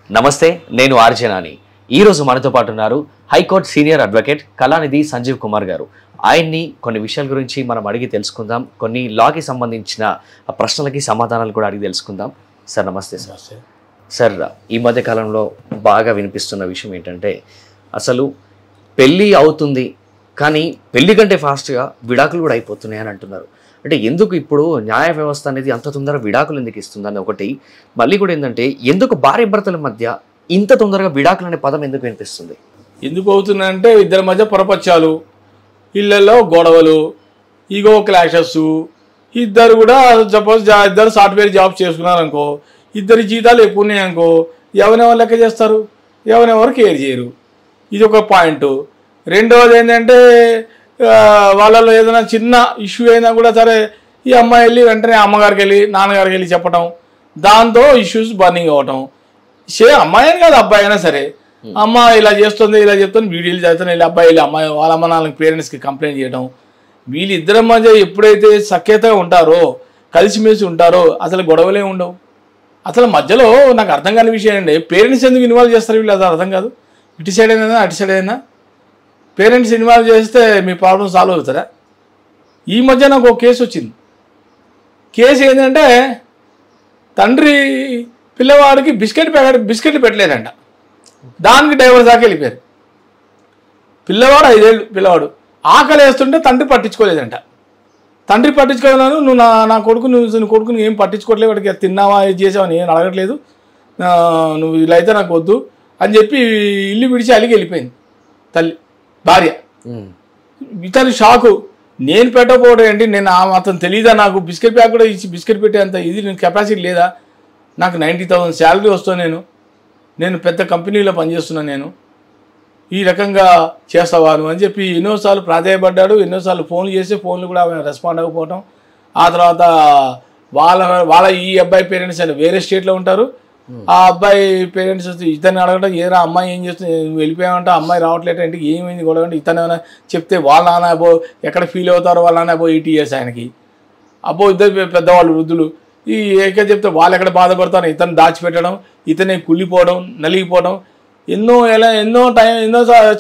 నమస్తే, నేను ఆర్జే నాని. ఈరోజు మనతో పాటు ఉన్నారు high court senior advocate Kalanidhi Sanjeev Kumar garu. ఆయన్ని కొన్ని విషయాల గురించి మనం అడిగి తెలుసుకుందాం. కొన్ని లాకి సంబంధించిన ప్రశ్నలకి సమాధానాలు కూడా అడిగి తెలుసుకుందాం. సార్ నమస్తే. సార్ ఈ మధ్య కాలంలో బాగా వినిపిస్తున్న విషయం ఏంటంటే, అసలు పెళ్ళి అవుతుంది కానీ పెళ్లి కంటే ఫాస్ట్గా విడాకులు కూడా అయిపోతున్నాయి అని అంటున్నారు. అంటే ఎందుకు ఇప్పుడు న్యాయ వ్యవస్థ అనేది అంత తొందరగా విడాకులు ఎందుకు ఇస్తుందని ఒకటి, మళ్ళీ కూడా ఏంటంటే ఎందుకు భార్య భర్తల మధ్య ఇంత తొందరగా విడాకులు అనే పదం ఎందుకు వినిపిస్తుంది? ఎందుకు అవుతుందంటే ఇద్దరి మధ్య పొరపచ్చాలు, ఇళ్లలో గొడవలు, ఈగో క్లాషెస్. ఇద్దరు కూడా సపోజ్ ఇద్దరు సాఫ్ట్వేర్ జాబ్ చేసుకున్నారనుకో, ఇద్దరి జీతాలు ఎక్కువ ఉన్నాయనుకో, ఎవరెవరు లెక్క చేస్తారు, ఎవరెవరు కేర్ చేయరు. ఇది ఒక పాయింట్. రెండవది ఏంటంటే వాళ్ళలో ఏదైనా చిన్న ఇష్యూ అయినా కూడా సరే ఈ అమ్మాయి వెళ్ళి వెంటనే అమ్మగారికి వెళ్ళి నాన్నగారికి వెళ్ళి చెప్పడం, దాంతో ఇష్యూస్ బర్నింగ్ అవ్వటం. అమ్మాయి అని కాదు, అబ్బాయి అయినా సరే, అమ్మ ఇలా చేస్తుంది ఇలా చెప్తుంది, వీడియోలు చేస్తున్నాయి, ఇలా అబ్బాయి ఇలా అమ్మాయి వాళ్ళ అమ్మ నాన్నకి పేరెంట్స్కి కంప్లైంట్ చేయడం. వీళ్ళిద్దరి మధ్య ఎప్పుడైతే సఖ్యతగా ఉంటారో, కలిసిమెలిసి ఉంటారో అసలు గొడవలే ఉండవు. అసలు మధ్యలో నాకు అర్థం కాని విషయం ఏంటంటే, పేరెంట్స్ ఎందుకు ఇన్వాల్వ్ చేస్తారు వీళ్ళు, అది అర్థం కాదు. ఇటు సైడ్ అయినా అటు సైడ్ అయినా పేరెంట్స్ ఇన్వాల్వ్ చేస్తే మీ ప్రాబ్లం సాల్వ్ అవుతారా? ఈ మధ్య నాకు ఒక కేసు వచ్చింది. కేసు ఏంటంటే, తండ్రి పిల్లవాడికి బిస్కెట్లు పెట్టలేదంట, దానికి డైవర్స్ దాకా వెళ్ళిపోయారు. పిల్లవాడు 5 ఏళ్ళు పిల్లవాడు, ఆకలి వేస్తుంటే తండ్రి పట్టించుకోలేదంట. తండ్రి పట్టించుకోలేను, నువ్వు నా కొడుకుని ఏం పట్టించుకోవట్లేదు, వాడికి తిన్నావా ఏం చేసావా నేను అడగట్లేదు, నువ్వు ఇలా అయితే నాకు వద్దు అని చెప్పి ఇల్లు విడిచి అలిగి వెళ్ళిపోయింది తల్లి భార్య. ఇతను షాకు, నేను పెట్టకపోవడం ఏంటి, నేను అతను తెలీదా నాకు, బిస్కెట్ ప్యాక్ కూడా ఇచ్చి బిస్కెట్ పెట్టేంత ఇది నేను కెపాసిటీ లేదా, నాకు 90,000 శాలరీ వస్తాను, నేను పెద్ద కంపెనీలో పనిచేస్తున్నాను, నేను ఈ రకంగా చేస్తావాను అని చెప్పి ఎన్నోసార్లు ప్రాధాయపడ్డాడు. ఎన్నోసార్లు ఫోన్లు చేస్తే ఫోన్లు కూడా రెస్పాండ్ అవ్వకపోవటం. ఆ తర్వాత వాళ్ళ ఈ అబ్బాయి పేరెంట్స్ అని వేరే స్టేట్లో ఉంటారు. ఆ అబ్బాయి పేరెంట్స్ వస్తే ఇతన్ని అడగడం, ఏదైనా అమ్మాయి ఏం చేస్తుంది, నువ్వు వెళ్ళిపోయావంటే అమ్మాయి రావట్లేదు అంటే ఏమైంది గొడవ అంటే, ఇతను ఏమైనా చెప్తే వాళ్ళ నాన్న అబ్బో ఎక్కడ ఫీల్ అవుతారో, వాళ్ళ నాన్న అబ్బో 80 years ఆయనకి, అబ్బో ఇద్దరు పెద్దవాళ్ళు వృద్ధులు, ఈ ఏక చెప్తే వాళ్ళు ఎక్కడ బాధపడతారు, ఇతను దాచిపెట్టడం, ఇతనే కుళ్ళిపోవడం, నలిగిపోవడం, ఎన్నో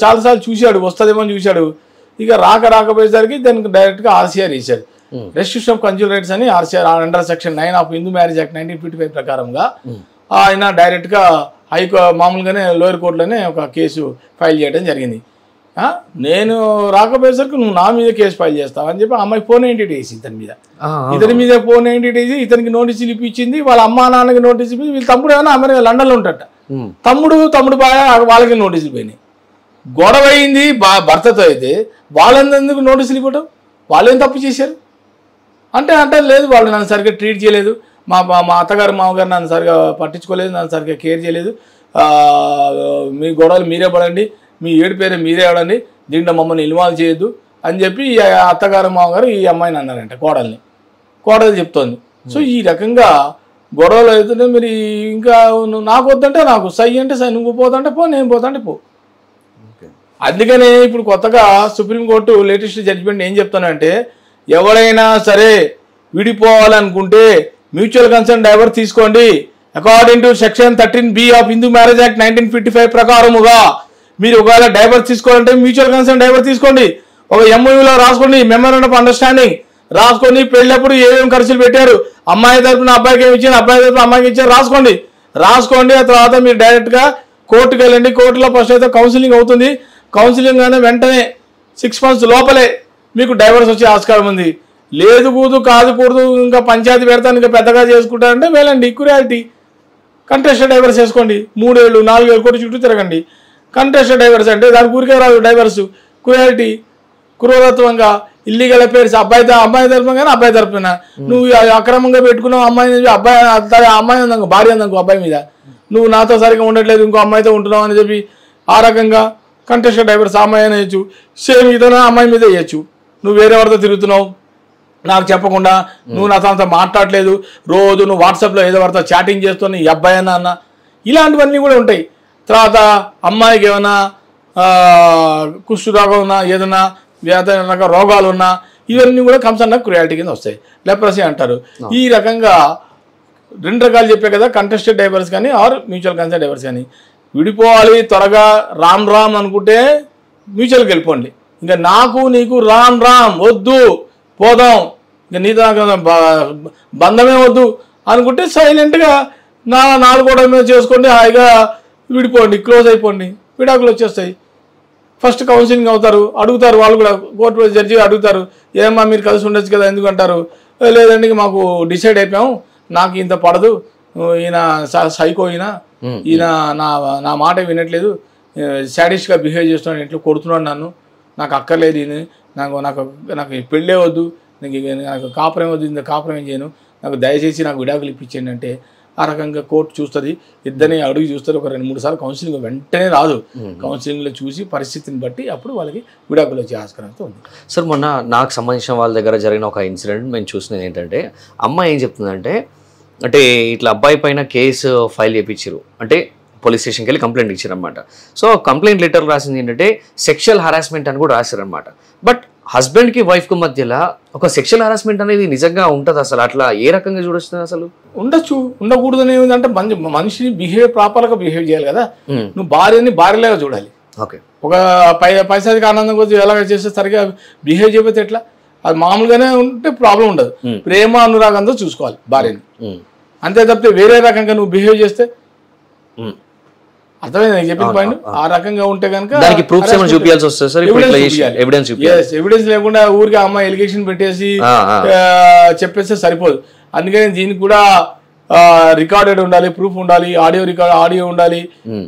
చాలాసార్లు చూశాడు, వస్తుందేమో చూశాడు. ఇక రాకపోయేసరికి దానికి డైరెక్ట్గా ఆర్సీఆర్ ఇచ్చారు, రెస్ట్రిక్షన్ ఆఫ్ కన్జ్యూమర్ రైట్స్ అని. RCR under section 9 of Hindu marriage act 1955 ప్రకారంగా ఆయన డైరెక్ట్గా మామూలుగానే లోయర్ కోర్టులోనే ఒక కేసు ఫైల్ చేయడం జరిగింది. నేను రాకపోయేసరికి నువ్వు నా మీద కేసు ఫైల్ చేస్తావు అని చెప్పి అమ్మాయి ఫోన్ ఎంటిటీ వేసి ఇతని మీద ఫోన్ ఎంటిటీ వేసి ఇతనికి నోటీసులు ఇప్పించింది. వాళ్ళ అమ్మా నాన్నకి నోటీసు ఇప్పించి, వీళ్ళ తమ్ముడు ఏమైనా అమెరికా లండన్లో ఉంటాట, తమ్ముడు బాగా వాళ్ళకి నోటీసులు పోయినాయి. గొడవ అయింది భర్తతో, అయితే వాళ్ళందరికీ నోటీసులు ఇవ్వడం, వాళ్ళేం తప్పు చేశారు అంటే లేదు, వాళ్ళు నన్ను సరిగ్గా ట్రీట్ చేయలేదు, మా అత్తగారు మామగారు నన్ను సరిగా పట్టించుకోలేదు, నన్ను సరిగ్గా కేర్ చేయలేదు, మీ గొడవలు మీరే పడండి, మీ ఏడు పేరు మీరే ఆడండి, దీంట్లో మమ్మల్ని ఇన్వాల్వ్ చేయొద్దు అని చెప్పి అత్తగారు మామగారు ఈ అమ్మాయిని అన్నారంట, కోడలు చెప్తోంది. సో ఈ రకంగా గొడవలు అవుతుంటే మీరు ఇంకా నాకు వద్దంటే నాకు, సై అంటే సై, నువ్వు పోతుంటే పో, నేను పోతుంటే పో. అందుకనే ఇప్పుడు కొత్తగా సుప్రీంకోర్టు లేటెస్ట్ జడ్జిమెంట్ ఏం చెప్తానంటే, ఎవరైనా సరే విడిపోవాలనుకుంటే మ్యూచువల్ కన్సర్న్ డైవర్స్ తీసుకోండి. According to section 13B of Hindu marriage act 1955 ప్రకారముగా మీరు ఒకవేళ డైవర్స్ తీసుకోవాలంటే మ్యూచువల్ కన్సర్న్ డైవర్స్ తీసుకోండి. ఒక MOUలో రాసుకోండి, మెమోరాండం ఆఫ్ అండర్స్టాండింగ్ రాసుకోండి, పెళ్ళప్పుడు ఏమేమి ఖర్చులు పెట్టారు, అమ్మాయి తరపున అబ్బాయికి ఏమి ఇచ్చారు, అబ్బాయి తరపున అమ్మాయికి ఇచ్చారు రాసుకోండి. ఆ తర్వాత మీరు డైరెక్ట్గా కోర్టుకు వెళ్ళండి. కోర్టులో ఫస్ట్ అయితే కౌన్సిలింగ్ అవుతుంది. కౌన్సిలింగ్ కానీ వెంటనే 6 months లోపలే మీకు డైవర్స్ వచ్చే ఆస్కారం ఉంది. లేదు కాదు ఇంకా పంచాయతీ పెడతాను, ఇంకా పెద్దగా చేసుకుంటారంటే వెళ్ళండి, క్యూరాలిటీ కంటెస్టెడ్ డైవర్స్ చేసుకోండి. 3 ఏళ్ళు 4 ఏళ్ళు కోర్టు చుట్టూ తిరగండి. కంటెస్టెడ్ డైవర్స్ అంటే దానికి ఊరికే రాదు డైవర్స్, క్యూరాలిటీ క్రూరత్వంగా ఇల్లీగల్ అఫైర్స్, అమ్మాయి తరపున కానీ అబ్బాయి తరపున నువ్వు అక్రమంగా పెట్టుకున్నావు అమ్మాయి అమ్మాయి భార్య ఉందనుకో అబ్బాయి మీద, నువ్వు నాతో సరిగ్గా ఉండట్లేదు ఇంకో అమ్మాయితో ఉంటున్నావు అని చెప్పి ఆ రకంగా కంటెస్టెడ్ డైవర్స్ అమ్మాయి అని వేయచ్చు. సేమ్ ఇతను అమ్మాయి మీద వేయచ్చు, నువ్వు వేరే వారితో తిరుగుతున్నావు నాకు చెప్పకుండా, నువ్వు నాతో మాట్లాడలేదు, రోజు నువ్వు వాట్సాప్లో ఏదో వారితో చాటింగ్ చేస్తున్నావు, ఈ అబ్బాయి అన్న ఇలాంటివన్నీ కూడా ఉంటాయి. తర్వాత అమ్మాయికి ఏమైనా కుష్టు రోగం ఉన్నా, ఏదైనా రకాల రోగాలు ఉన్నా ఇవన్నీ కూడా కమ్స్ అన్న క్రుయాలిటీ కింద వస్తాయి, లెప్రసీ అంటారు. ఈ రకంగా 2 రకాలు చెప్పే కదా, కంటెస్టెడ్ డైవర్స్ కానీ ఆర్ మ్యూచువల్ కన్సెంట్ డైవర్స్ కానీ. విడిపోవాలి త్వరగా రామ్ రామ్ అనుకుంటే మ్యూచువల్కి వెళ్ళిపోండి. ఇంకా నాకు నీకు రామ్ రామ్ వద్దు పోదాం, ఇంకా నీతో నాకు బంధమే వద్దు అనుకుంటే సైలెంట్గా నాలుగు గోడల మీద చేసుకోండి, హాయిగా విడిపోండి, క్లోజ్ అయిపోండి, విడాకులు వచ్చేస్తాయి. ఫస్ట్ కౌన్సిలింగ్ అవుతారు, అడుగుతారు వాళ్ళు కూడా, కోర్టు జడ్జి అడుగుతారు, ఏమన్నా మీరు కలిసి ఉండొచ్చు కదా ఎందుకు అంటారు, లేదండి మాకు డిసైడ్ అయిపోయాము, నాకు ఇంత పడదు, ఈయన సైకో, ఈయన నా మాట వినట్లేదు, సాడిస్ట్గా బిహేవ్ చేస్తున్నాను, ఇంట్లో కొడుతున్నాడు నన్ను, నాకు అక్కర్లేదు, ఈయన నాకు పెళ్ళే వద్దు, నాకు కాపురం వద్దు, ఇంత కాపురం ఏం చేయను, నాకు దయచేసి నాకు విడాకులు ఇప్పించండి అంటే ఆ రకంగా కోర్టు చూస్తుంది. ఇద్దరిని అడుగు చూస్తారు, ఒక 2-3 సార్లు కౌన్సిలింగ్ వెంటనే రాదు, కౌన్సిలింగ్లో చూసి పరిస్థితిని బట్టి అప్పుడు వాళ్ళకి విడాకులు వచ్చే ఆస్కారంతో ఉంది. సార్ మొన్న నాకు సంబంధించిన వాళ్ళ దగ్గర జరిగిన ఒక ఇన్సిడెంట్ మేము చూసినది ఏంటంటే, అమ్మాయి ఏం చెప్తుందంటే, అంటే ఇట్లా అబ్బాయి పైన కేసు ఫైల్ చేయించారు, అంటే పోలీస్ స్టేషన్కి వెళ్ళి కంప్లైంట్ ఇచ్చారనమాట. సో కంప్లైంట్ లెటర్ రాసింది ఏంటంటే సెక్షువల్ హరాస్మెంట్ అని కూడా రాశారనమాట. బట్ హస్బెండ్కి వైఫ్కి మధ్యలో ఒక సెక్షువల్ హరాస్మెంట్ అనేది నిజంగా ఉంటుంది అసలు? అట్లా ఏ రకంగా చూడొస్తుంది అసలు? ఉండొచ్చు, ఉండకూడదని ఏమిటంటే మనిషిని ప్రాపర్గా బిహేవ్ చేయాలి కదా. నువ్వు భార్యని భార్యలాగా చూడాలి. ఓకే, ఒక పైసాదికి ఆనందం కోసం ఎలాగ చేస్తే సరిగా బిహేవ్ చేయకపోతే ఎట్లా? అది మామూలుగానే ఉంటే ప్రాబ్లం ఉండదు. ప్రేమ అనురాగంతో చూసుకోవాలి భార్యని, అంతే తప్పితే వేరే రకంగా నువ్వు బిహేవ్ చేస్తే అర్థమైంది నేను చెప్పిన పాయింట్. ఆ రకంగా ఉంటే కనుక ఎవిడెన్స్ లేకుండా ఊరికి అమ్మాయి ఎలిగేషన్ పెట్టేసి చెప్పేస్తే సరిపోదు. అందుకని దీనికి కూడా రికార్డెడ్ ఉండాలి, ప్రూఫ్ ఉండాలి, ఆడియో ఉండాలి,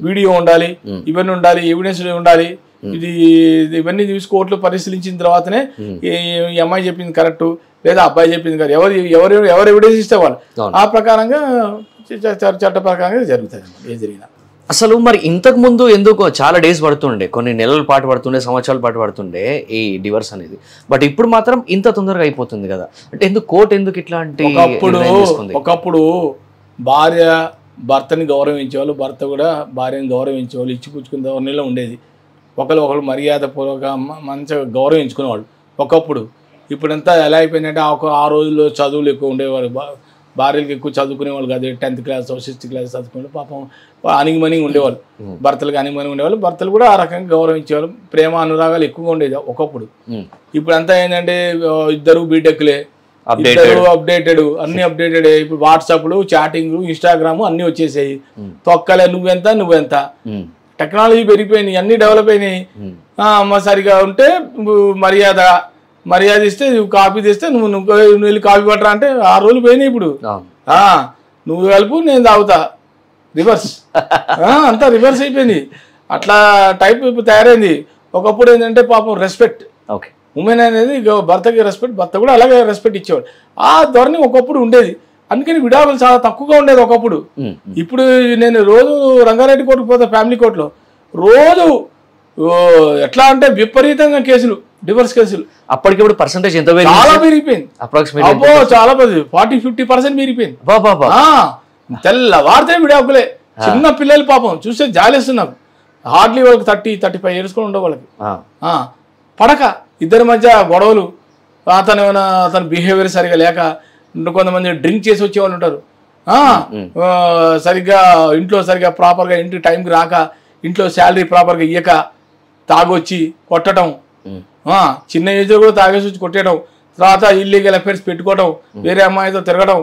వీడియో ఉండాలి, ఇవన్నీ ఉండాలి, ఎవిడెన్స్ ఉండాలి. ఇవన్నీ చూసి కోర్టులో పరిశీలించిన తర్వాతనే ఈ అమ్మాయి చెప్పింది కరెక్ట్ లేదా అబ్బాయి చెప్పింది కరెక్ట్, ఎవరు ఎవిడెన్స్ ఇస్తే వాళ్ళు ఆ ప్రకారంగా చట్ట ప్రకారంగా జరుగుతుంది ఏం జరిగినా. అసలు మరి ఇంతకు ముందు ఎందుకు చాలా డేస్ పడుతుండే, కొన్ని నెలల పాటు పడుతుండే, సంవత్సరాల పాటు పడుతుండే ఈ డివర్స్ అనేది, బట్ ఇప్పుడు మాత్రం ఇంత తొందరగా అయిపోతుంది కదా? అంటే ఎందుకు కోర్టు ఎందుకు ఇట్లాంటి? ఒకప్పుడు భార్య భర్తని గౌరవించేవాళ్ళు, భర్త కూడా భార్యని గౌరవించేవాళ్ళు, ఇచ్చిపుచ్చుకునే ధోరణిలో ఉండేది. ఒకరు మర్యాద పూర్వక మంచిగా గౌరవించుకునేవాళ్ళు ఒకప్పుడు. ఇప్పుడంతా ఎలా అయిపోయిందంటే ఆ రోజుల్లో చదువులు ఎక్కువ ఉండేవాళ్ళు, భార్యలకు ఎక్కువ చదువుకునేవాళ్ళు కాదు, 10th క్లాస్ 6th క్లాస్ చదువుకునే పాపం అణిగిమణిగి ఉండేవాళ్ళు, భర్తలకు అణిగిమణిగి ఉండేవాళ్ళు, భర్తలు కూడా ఆ రకంగా గౌరవించేవాళ్ళు, ప్రేమ అనురాగాలు ఎక్కువగా ఉండేది ఒకప్పుడు. ఇప్పుడు అంతా ఏంటంటే ఇద్దరు బీటెక్లే, అప్డేటెడ్, అన్ని అప్డేటెడ్. ఇప్పుడు వాట్సాప్లు, చాటింగ్, ఇన్స్టాగ్రామ్ అన్ని వచ్చేసాయి. తొక్కలే నువ్వెంత టెక్నాలజీ పెరిగిపోయింది, అన్ని డెవలప్ అయినాయి. సరిగా ఉంటే మర్యాద ఇస్తే నువ్వు కాపీ తెస్తే నువ్వు వెళ్ళి కాపీ పట్టరా అంటే 6 రోజులు పోయినాయి. ఇప్పుడు నువ్వు కలుపు నేను తాగుతా, రివర్స్ అంతా రివర్స్ అయిపోయింది. అట్లా టైప్ ఇప్పుడు తయారైంది. ఒకప్పుడు ఏంటంటే పాపం రెస్పెక్ట్, ఉమెన్ అనేది భర్తకి రెస్పెక్ట్, భర్త కూడా అలాగే రెస్పెక్ట్ ఇచ్చేవాడు. ఆ ధోరణి ఒకప్పుడు ఉండేది. అందుకని విడాకులు చాలా తక్కువగా ఉండేది ఒకప్పుడు. ఇప్పుడు నేను రోజు రంగారెడ్డి కోర్టుకు పోతా, ఫ్యామిలీ కోర్టులో రోజు ఎట్లా అంటే విపరీతంగా కేసులు, డివోర్స్ కేసులు. అప్పటికిప్పుడు పర్సెంటేజ్ ఎంత చాలా పెరిగిపోయింది, చాలా 40-50% పెరిగిపోయింది. తెల్లవారితే విడాకులే. చిన్న పిల్లలు పాపం చూస్తే జాలేస్తున్నాం. హార్డ్లీ వాళ్ళకి 30-35 years కూడా ఉండవు వాళ్ళకి. పడక ఇద్దరి మధ్య గొడవలు, అతని బిహేవియర్ సరిగా లేక, కొంతమంది డ్రింక్ చేసి వచ్చే వాళ్ళు ఉంటారు, సరిగ్గా ఇంట్లో సరిగ్గా ప్రాపర్గా ఇంటికి టైంకి రాక, ఇంట్లో శాలరీ ప్రాపర్గా ఇయ్యక తాగొచ్చి కొట్టడం, చిన్న ఏజ్లో కూడా తాగేసి వచ్చి కొట్టడం, తర్వాత ఇల్లీగల్ అఫైర్స్ పెట్టుకోవడం, వేరే అమ్మాయితో తిరగడం,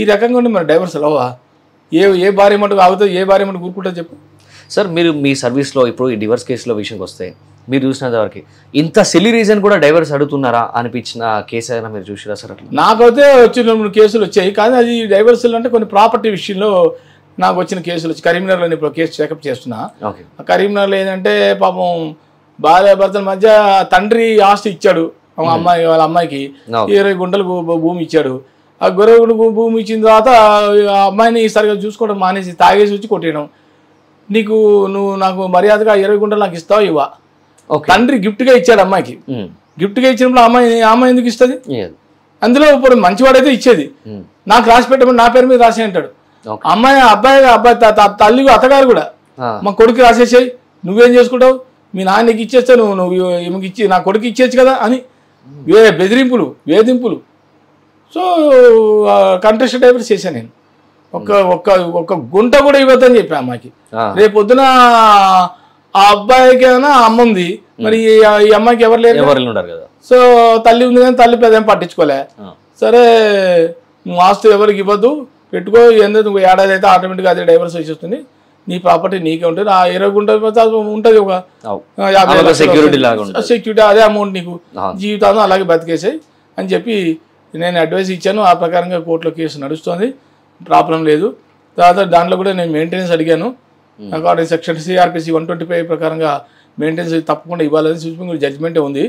ఈ రకంగా ఉండి మరి డైవర్స్ అవ్వవా? ఏ భార్య మటుకు ఆగుతుంది, ఏ భార్య మటుకు కూరుకుంటుంది చెప్పు? సార్ మీరు మీ సర్వీస్లో ఇప్పుడు ఈ డివోర్స్ కేసులో విషయంకి వస్తే మీరు చూసినంత వరకు ఇంత సిల్లీ రీజన్ కూడా డైవర్స్ అడుగుతున్నారా అనిపించిన కేసు ఏదైనా మీరు చూసిరా సార్? అట్లా నాకైతే వచ్చిన 3 కేసులు వచ్చాయి, కానీ అది డైవర్సులు అంటే కొన్ని ప్రాపర్టీ విషయంలో నాకు వచ్చిన కేసులు వచ్చి కరీంనగర్లో ఇప్పుడు కేసు చెకప్ చేస్తున్నా. కరీంనగర్లో ఏంటంటే పాపం భార్య భర్తల మధ్య తండ్రి ఆస్తి ఇచ్చాడు వాళ్ళ అమ్మాయికి, 20 గుంటలు భూమి ఇచ్చాడు. ఆ 20 భూమి ఇచ్చిన తర్వాత ఆ అమ్మాయిని సరిగా చూసుకోవడం మానేసి తాగేసి వచ్చి కొట్టేయడం. నువ్వు నాకు మర్యాదగా 20 గుంటలు నాకు ఇస్తావు ఇవ్వ. తండ్రి గిఫ్ట్గా ఇచ్చాడు అమ్మాయికి. గిఫ్ట్గా ఇచ్చినప్పుడు అమ్మాయి ఎందుకు ఇస్తుంది? అందులో ఇప్పుడు మంచివాడైతే ఇచ్చేది, నాకు రాసి పెట్టమని నా పేరు మీద రాసి అంటాడు. అబ్బాయి తల్లి అత్తగారు కూడా మా కొడుకు రాసేసాయి, నువ్వేం చేసుకుంటావు, మీ నాన్నకి ఇచ్చేస్తా, నువ్వు ఈమెకి ఇచ్చి నా కొడుకు ఇచ్చేచ్చు కదా అని బెదిరింపులు, వేధింపులు. సో కంటెస్టెడ్ డైవర్స్ చేశాను నేను. ఒక గుంట కూడా ఇవ్వద్దని చెప్పి అమ్మాయికి. రేపు పొద్దున ఆ అబ్బాయికి ఏమైనా అమ్మ ఉంది, మరి ఈ అమ్మాయికి ఎవరు లేరు కదా. సో తల్లి ఉంది కానీ తల్లి పెద్ద పట్టించుకోలే. సరే నువ్వు ఆస్తులు ఎవరికి ఇవ్వద్దు, పెట్టుకో, ఎందుకు నువ్వు ఏడాది అయితే ఆటోమేటిక్గా అదే డైవర్స్ వచ్చేస్తుంది, నీ ప్రాపర్టీ నీకే ఉంటుంది. ఆ 20 గుంటలు ఉంటుంది, ఒక 50 సెక్యూరిటీ, అదే అమౌంట్ నీకు జీవితాంతం అలాగే బతికేసాయి అని చెప్పి నేను అడ్వైస్ ఇచ్చాను. ఆ ప్రకారంగా కోర్టులో కేసు నడుస్తుంది, ప్రాబ్లం లేదు. తర్వాత దాంట్లో కూడా నేను మెయింటెనెన్స్ అడిగాను. అకార్డింగ్ సెక్షన్ CRPC 125 ప్రకారంగా మెయింటెనెన్స్ తప్పకుండా ఇవ్వాలని సుప్రీం జడ్జిమెంటే ఉంది.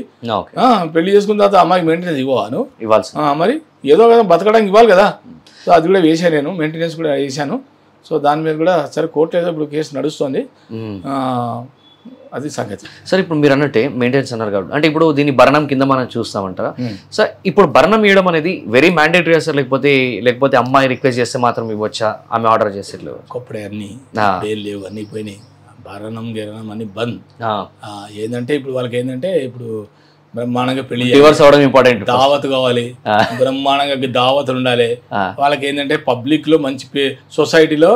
పెళ్లి చేసుకున్న తర్వాత అమ్మాయికి మెయింటెనెన్స్ ఇవ్వను, మరి ఏదో కదా బతకడానికి ఇవ్వాలి కదా. సో అది కూడా వేసాను, నేను మెయింటెనెన్స్ కూడా వేసాను. సో దాని మీద కూడా సరే కోర్టు ఏదో ఇప్పుడు కేసు నడుస్తుంది, అది సంగతి. సార్ ఇప్పుడు మీరు అన్నట్టే మెయింటెనెన్స్ అన్నారు కాబట్టి, అంటే ఇప్పుడు దీన్ని భరణం కింద మనం చూస్తామంటారా సార్? ఇప్పుడు భరణం ఇవ్వడం అనేది వెరీ మ్యాండేటరీ సార్, లేకపోతే అమ్మాయి రిక్వెస్ట్ చేస్తే మాత్రం ఇవ్వచ్చా, ఆమె ఆర్డర్ చేసేట్లు? ఒకప్పుడే అన్ని లేవు, అన్ని పోయినాయి, భరణం గిరణం అన్ని బంద్. ఏంటంటే ఇప్పుడు వాళ్ళకి ఏంటంటే ఇప్పుడు బ్రహ్మాండంగా పెళ్లి అవడం ఇంపార్టెంట్, దావత్ కావాలి, బ్రహ్మాండంగా దావతులు ఉండాలి. వాళ్ళకి ఏంటంటే పబ్లిక్ లో మంచి సొసైటీలో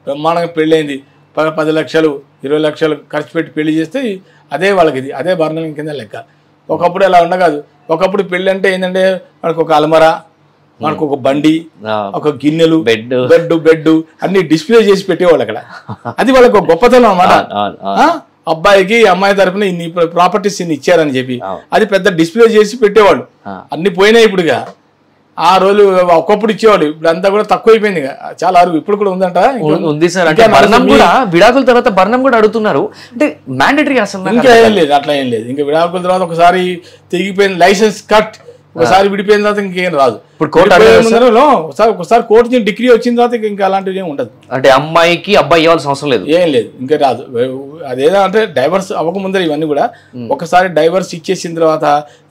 బ్రహ్మాండంగా పెళ్లి అయింది, 10 లక్షలు 20 లక్షలు ఖర్చు పెట్టి పెళ్లి చేస్తే అదే వాళ్ళకి ఇది, అదే భరణం కింద లెక్క. ఒకప్పుడు అలా ఉండగాదు. ఒకప్పుడు పెళ్లి అంటే ఏంటంటే మనకు ఒక అల్మరా, మనకు ఒక బండి, ఒక గిన్నెలు, బెడ్ అన్ని డిస్ప్లే చేసి పెట్టేవాళ్ళు అక్కడ. అది వాళ్ళకి ఒక గొప్పతనం అన్నమాట. అబ్బాయికి అమ్మాయి తరఫున ఇన్ని ప్రాపర్టీస్ ఇన్ని ఇచ్చారని చెప్పి అది పెద్ద డిస్ప్లే చేసి పెట్టేవాళ్ళు. అన్ని పోయినాయి ఇప్పుడుగా. ఆ రోజు ఒకప్పుడు ఇచ్చేవాడు, ఇప్పుడు అంతా కూడా తక్కువ అయిపోయింది, చాలా అరుగు. ఇప్పుడు కూడా ఉందంట, ఉంది సార్. అంటే విడాకుల తర్వాత భరణం కూడా అడుగుతున్నారు, అంటే మ్యాండేటరీ అసలు ఇంకా ఏం లేదు, అట్లా ఏం లేదు. ఇంకా విడాకుల తర్వాత ఒకసారి తెగిపోయింది, లైసెన్స్ కట్, ఒకసారి విడిపోయిన తర్వాత ఇంకేం రాదు. ఇప్పుడు ఒకసారి కోర్టు డిగ్రీ వచ్చిన తర్వాత ఇంకా అలాంటివి ఏమి ఉండదు. అంటే అమ్మాయికి అబ్బాయి ఇవ్వాల్సిన అవసరం లేదు, ఏం లేదు, ఇంకా రాదు. అదేదో అంటే డైవర్స్ అవ్వకముందర ఇవన్నీ కూడా ఒకసారి డైవర్స్ ఇచ్చేసిన తర్వాత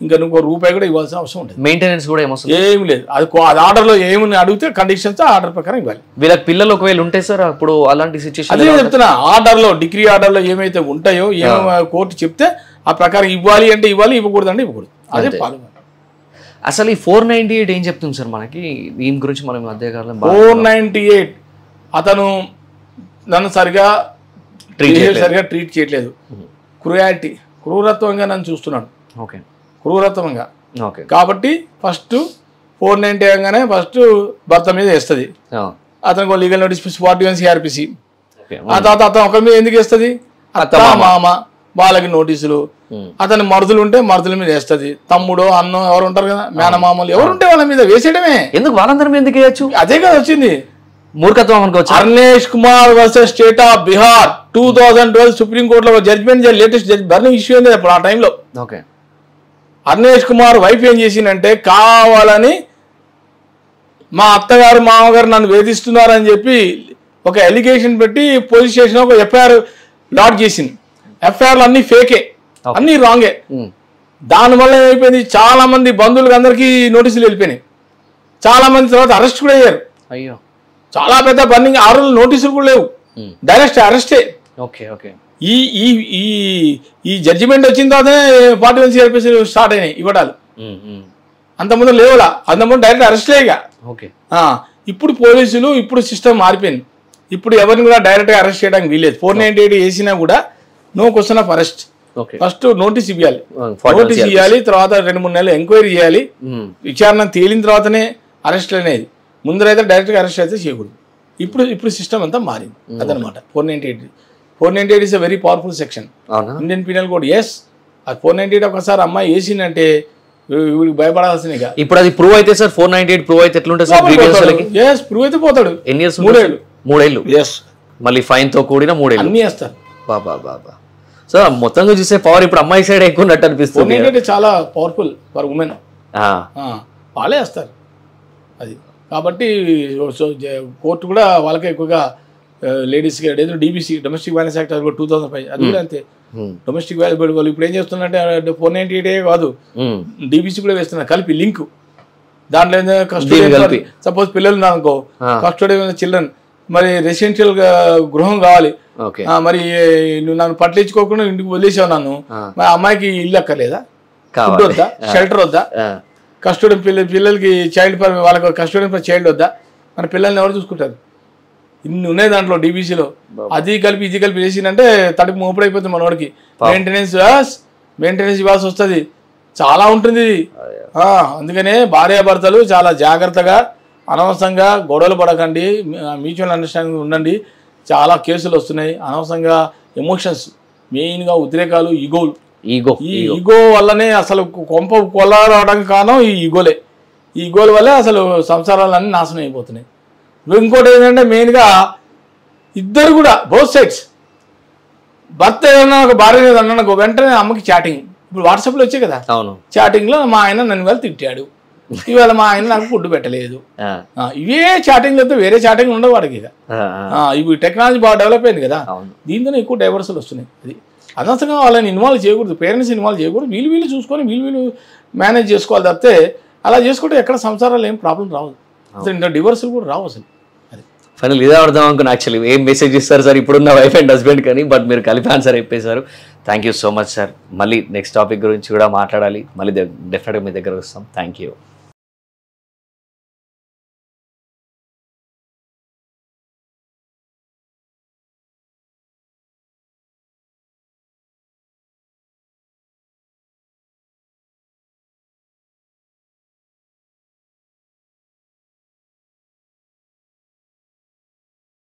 ఇంకా నువ్వు రూపాయి కూడా ఇవ్వాల్సిన అవసరం ఉంటుంది. మెయింటెనెన్స్ కూడా ఏం లేదు, అది ఆర్డర్ లో ఏమని అడిగితే కండిషన్స్ ఆర్డర్ ప్రకారం ఇవ్వాలి. వీళ్ళకి పిల్లలు ఒకవేళ ఉంటే సార్ అప్పుడు అలాంటి సిచ్యువేషన్ అదే చెప్తున్నా, ఆర్డర్ లో డిగ్రీ ఆర్డర్ లో ఏమైతే ఉంటాయో కోర్టు చెప్తే ఆ ప్రకారం ఇవ్వాలి అంటే ఇవ్వాలి, ఇవ్వకూడదు అంటే ఇవ్వకూడదు. అదే పాలు. అసలు ఈ 498 ఏం చెప్తుంది సార్ మనకి దీని గురించి? మనం మధ్యకాలంలో 498 అతను నన్ను సరిగా ట్రీట్ చేయట్లేదు, క్రూరత్వంగా నన్ను చూస్తున్నాడు, క్రూరత్వంగా. కాబట్టి ఫస్ట్ 490 అనగానే ఫస్ట్ భర్త మీద వేస్తుంది, అతనికి లీగల్ నోటీస్ 41 CRPC. ఆ తర్వాత అతను ఒకరి మీద ఎందుకు వేస్తుంది? అత్త మామ వాళ్ళకి నోటీసులు, అతని మరుదులు ఉంటే మరుదుల మీద వేస్తుంది, తమ్ముడు అన్నో ఎవరు ఉంటారు కదా, మేనమామలు ఎవరు ఉంటే వాళ్ళ మీద వేసేయడమే. ఎందుకు వాళ్ళందరి మీద ఎందుకు వేయచ్చు? అదే కదా వచ్చింది మూర్ఖత్వం అనుకోవచ్చు. Arnesh Kumar versus state of Bihar 2012 సుప్రీంకోర్టులో జడ్జిమెంట్, లేటెస్ట్ బర్నింగ్ ఇష్యూ అయింది అప్పుడు ఆ టైంలో. అర్నేష్ కుమార్ వైఫ్ ఏం చేసిందంటే కావాలని మా అత్తగారు మామగారు నన్ను వేధిస్తున్నారని చెప్పి ఒక ఎలిగేషన్ పెట్టి పోలీస్ స్టేషన్ ఒక FIR లాడ్జ్ చేసింది. FIRలు అన్ని ఫేకే, అన్ని రాంగే. దానివల్ల ఏమైపోయింది, చాలా మంది బంధువులకు అందరికీ నోటీసులు వెళ్ళిపోయినాయి, చాలా మంది తర్వాత అరెస్ట్ కూడా అయ్యారు. అయ్యో, చాలా పెద్ద బర్నింగ్, 6 రోజులు నోటీసులు కూడా లేవు, డైరెక్ట్ అరెస్టే. ఈ జడ్జిమెంట్ వచ్చిన తర్వాతనే 41 CRPC స్టార్ట్ అయినాయి ఇవ్వడాలు. అంతకుముందు లేవులా, అంతకుముందు డైరెక్ట్ అరెస్ట్లేగా. ఇప్పుడు పోలీసులు, ఇప్పుడు సిస్టమ్ మారిపోయింది. ఇప్పుడు ఎవరిని కూడా డైరెక్ట్గా అరెస్ట్ చేయడానికి వీలేదు. 498 వేసినా కూడా no question of arrest. First notice ఇవ్వాలి, తర్వాత 2-3 నెలలు ఎంక్వైరీ చేయాలి, విచారణ తేలిన తర్వాతనే అరెస్ట్ అనేది. ముందరైతే డైరెక్ట్గా అరెస్ట్ అయితే చేయకూడదు. ఇప్పుడు సిస్టమ్ అంతా మారింది అదనమాట. 498 is a very powerful section Indian penal code. Yes, ఆ 498 ఒకసారి అమ్మాయి వేసిందంటే భయపడాల్సిందిగా. ఇప్పుడు అది ప్రూవ్ అయితే సార్, 498 ప్రూవ్ అయితే ఎట్లుంటుంది సార్? ప్రూవ్ అయితే పోతాడు. ఎన్ని ఇయర్స్? 3 ఏళ్ళు. ఎస్, మళ్ళీ ఫైన్ తో కూడిన 3 ఏళ్ళు అన్ని వేస్తారు. బాబా సార్, మొత్తంగా చూసే పవర్ ఇప్పుడు అమ్మాయి సైడ్ ఎక్కువ ఉన్నట్టు అనిపిస్తుంది. చాలా పవర్ఫుల్ ఫర్ ఉమెన్, వాళ్ళే వేస్తారు అది. కాబట్టి కోర్టు కూడా వాళ్ళకే ఎక్కువగా లేడీస్కి ఏదో DBC డొమెస్టిక్ వైలెన్స్ యాక్ట్ 2005 అది కూడా అంతే. డొమెస్టిక్ వైలెన్స్ వాళ్ళు ఇప్పుడు ఏం చేస్తున్నారంటే 498 కాదు, DBC కూడా వేస్తున్నారు కలిపి లింక్. దాంట్లో కస్టడీ, సపోజ్ పిల్లలు ఉన్నారనుకో, కస్టడీ చిల్డ్రన్, మరి రెసిడెన్షియల్ గృహం కావాలి, మరి నువ్వు నన్ను పట్టించుకోకుండా ఇంటికి వదిలేసావు నన్ను, మరి అమ్మాయికి ఇల్లు అక్కర్లేదా, ఫుడ్ వద్దా, షెల్టర్ వద్దా, కస్టడీ పిల్లలకి చైల్డ్ వాళ్ళకి కస్టడీ చైల్డ్ వద్దా, మన పిల్లల్ని ఎవరు చూసుకుంటారు? ఇన్ని ఉన్నాయి దాంట్లో డీబీసీలో. అది కలిపి ఇది కలిపి చేసిందంటే తడిపి మోపుడైపోతుంది మనోడికి. మెయింటెనెన్స్ ఇవ్వాల్సి వస్తుంది, చాలా ఉంటుంది ఇది. అందుకనే భార్యాభర్తలు చాలా జాగ్రత్తగా అనవసరంగా గొడవలు పడకండి, మ్యూచువల్ అండర్స్టాండింగ్ ఉండండి. చాలా కేసులు వస్తున్నాయి అనవసరంగా. ఎమోషన్స్ మెయిన్గా, ఉద్రేకాలు, ఈగో వల్లనే అసలు కొంప కొల్లాడడానికి కారణం ఈ ఈగోల వల్లే అసలు సంసారాలన్నీ నాశనం అయిపోతున్నాయి. ఇంకోటి ఏంటంటే మెయిన్గా ఇద్దరు కూడా బోత్ సైడ్స్, భర్త ఏదన్నా ఒక భార్య ఏదన్నా వెంటనే అమ్మకి చాటింగ్. ఇప్పుడు వాట్సాప్లో వచ్చాయి కదా, చాటింగ్లో మా ఆయన నన్ను ఇవాళ తిట్టాడు, ఇవాళ మా ఆయన నాకు ఫుడ్ పెట్టలేదు. ఇవే చాటింగ్లు అయితే వేరే చాటింగ్ ఉండవు వాడికి. ఇక ఇవి టెక్నాలజీ బాగా డెవలప్ అయింది కదా, దీంతోనే ఎక్కువ డైవర్సల్ వస్తున్నాయి. అది అనవసరంగా వాళ్ళని ఇన్వాల్వ్ చేయకూడదు, పేరెంట్స్ ఇన్వాల్వ్ చేయకూడదు. వీళ్ళు చూసుకొని వీళ్ళు మేనేజ్ చేసుకోవాలి తప్పితే అలా చేసుకుంటే ఎక్కడ సంసారాలు ఏం ప్రాబ్లం రావు, అసలు ఇంకా డివోర్సులు కూడా రావు అసలు. ఫైనల్ ఇదే అర్థం అనుకున్నా. యాక్చువల్లీ ఏం మెసేజ్ ఇస్తారు సార్ ఇప్పుడున్న వైఫ్ అండ్ హస్బెండ్ కానీ, బట్ మీరు కలిపి ఆన్సర్ చెప్పేశారు. Thank you so much sir. మళ్ళీ నెక్స్ట్ టాపిక్ గురించి కూడా మాట్లాడాలి, మళ్ళీ డెఫినెట్గా మీ దగ్గర వస్తాం. Thank you.